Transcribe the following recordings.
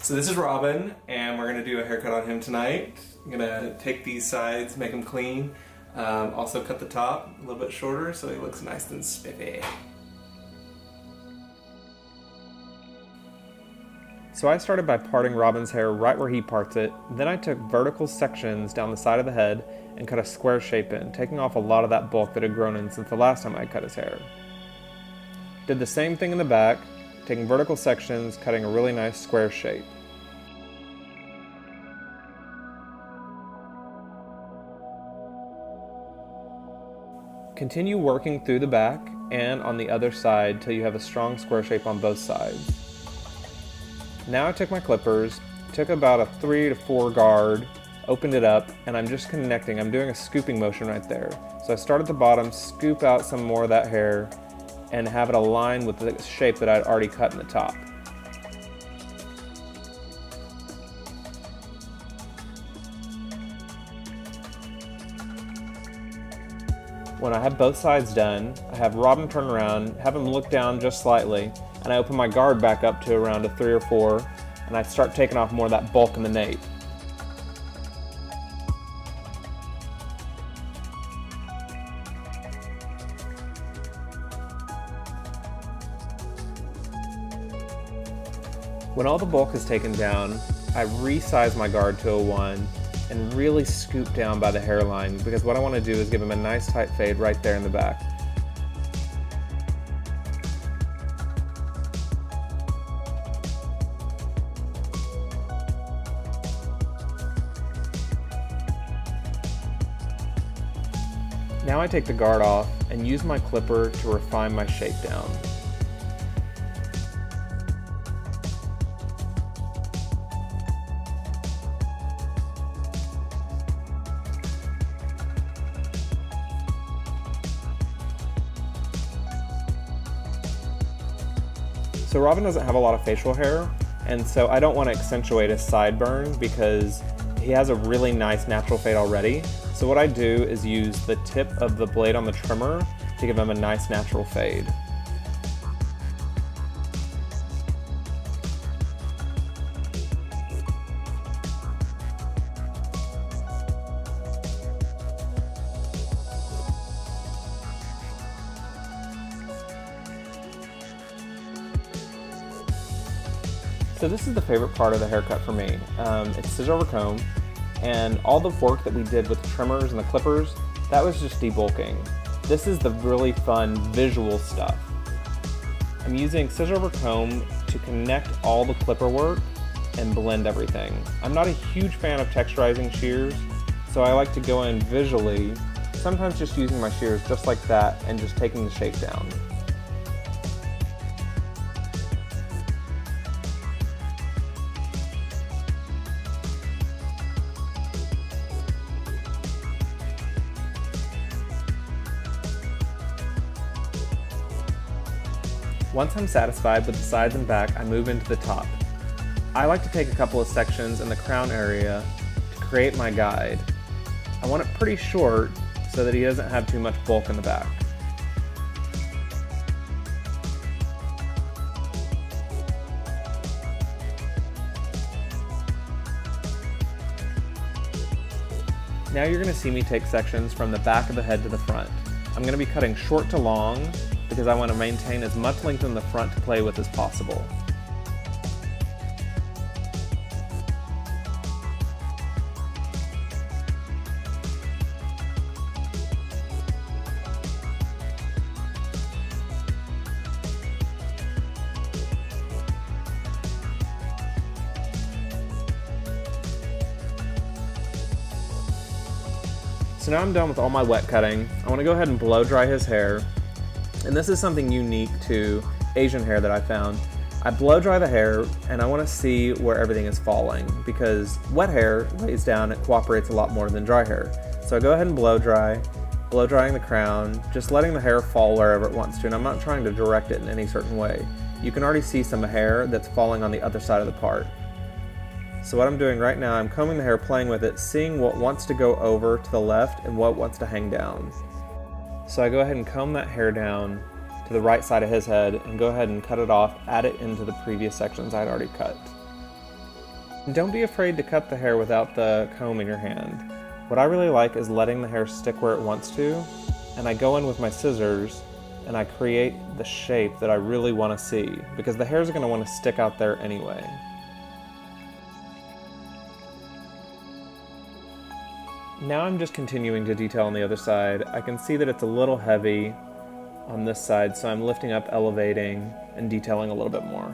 So this is Robin, and we're going to do a haircut on him tonight. I'm going to take these sides, make them clean, also cut the top a little bit shorter so he looks nice and spiffy. So I started by parting Robin's hair right where he parts it, then I took vertical sections down the side of the head and cut a square shape in, taking off a lot of that bulk that had grown in since the last time I cut his hair. Did the same thing in the back, taking vertical sections, cutting a really nice square shape. Continue working through the back and on the other side till you have a strong square shape on both sides. Now I took my clippers, took about a 3 to 4 guard, opened it up, and I'm just connecting. I'm doing a scooping motion right there. So I start at the bottom, scoop out some more of that hair, and have it align with the shape that I'd already cut in the top. When I have both sides done, I have Robin turn around, have him look down just slightly, and I open my guard back up to around a 3 or 4, and I start taking off more of that bulk in the nape. When all the bulk is taken down, I resize my guard to a 1 and really scoop down by the hairline, because what I want to do is give him a nice tight fade right there in the back. Now I take the guard off and use my clipper to refine my shape down. So Robin doesn't have a lot of facial hair, and so I don't want to accentuate his sideburn because he has a really nice natural fade already. So what I do is use the tip of the blade on the trimmer to give him a nice natural fade. So this is the favorite part of the haircut for me. It's scissor over comb, and all the work that we did with the trimmers and the clippers, that was just debulking. This is the really fun visual stuff. I'm using scissor over comb to connect all the clipper work and blend everything. I'm not a huge fan of texturizing shears, so I like to go in visually, sometimes just using my shears just like that and just taking the shape down. Once I'm satisfied with the sides and back, I move into the top. I like to take a couple of sections in the crown area to create my guide. I want it pretty short so that he doesn't have too much bulk in the back. Now you're going to see me take sections from the back of the head to the front. I'm going to be cutting short to long because I want to maintain as much length in the front to play with as possible. So now I'm done with all my wet cutting. I want to go ahead and blow dry his hair. And this is something unique to Asian hair that I found. I blow dry the hair and I want to see where everything is falling, because wet hair lays down, it cooperates a lot more than dry hair. So I go ahead and blow drying the crown, just letting the hair fall wherever it wants to, and I'm not trying to direct it in any certain way. You can already see some hair that's falling on the other side of the part. So what I'm doing right now, I'm combing the hair, playing with it, seeing what wants to go over to the left and what wants to hang down. So I go ahead and comb that hair down to the right side of his head and go ahead and cut it off, add it into the previous sections I'd already cut. And don't be afraid to cut the hair without the comb in your hand. What I really like is letting the hair stick where it wants to, and I go in with my scissors and I create the shape that I really want to see, because the hairs are going to want to stick out there anyway. Now I'm just continuing to detail on the other side. I can see that it's a little heavy on this side, so I'm lifting up, elevating, and detailing a little bit more.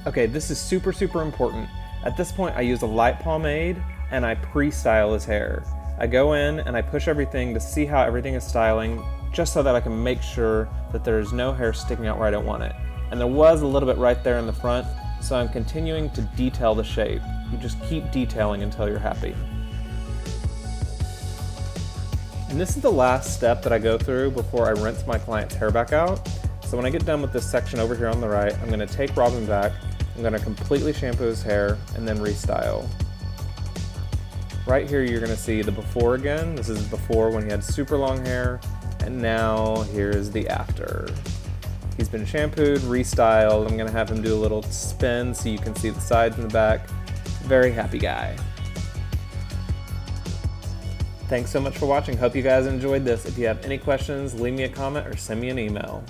Okay, this is super important. At this point I use a light pomade and I pre-style his hair. I go in and I push everything to see how everything is styling, just so that I can make sure that there's no hair sticking out where I don't want it. And there was a little bit right there in the front, so I'm continuing to detail the shape. You just keep detailing until you're happy. And this is the last step that I go through before I rinse my client's hair back out. So when I get done with this section over here on the right, I'm going to take Robin back, I'm going to completely shampoo his hair and then restyle. Right here you're going to see the before again. This is before when he had super long hair, and now here's the after. He's been shampooed, restyled. I'm going to have him do a little spin so you can see the sides and the back. Very happy guy. Thanks so much for watching. Hope you guys enjoyed this. If you have any questions, leave me a comment or send me an email.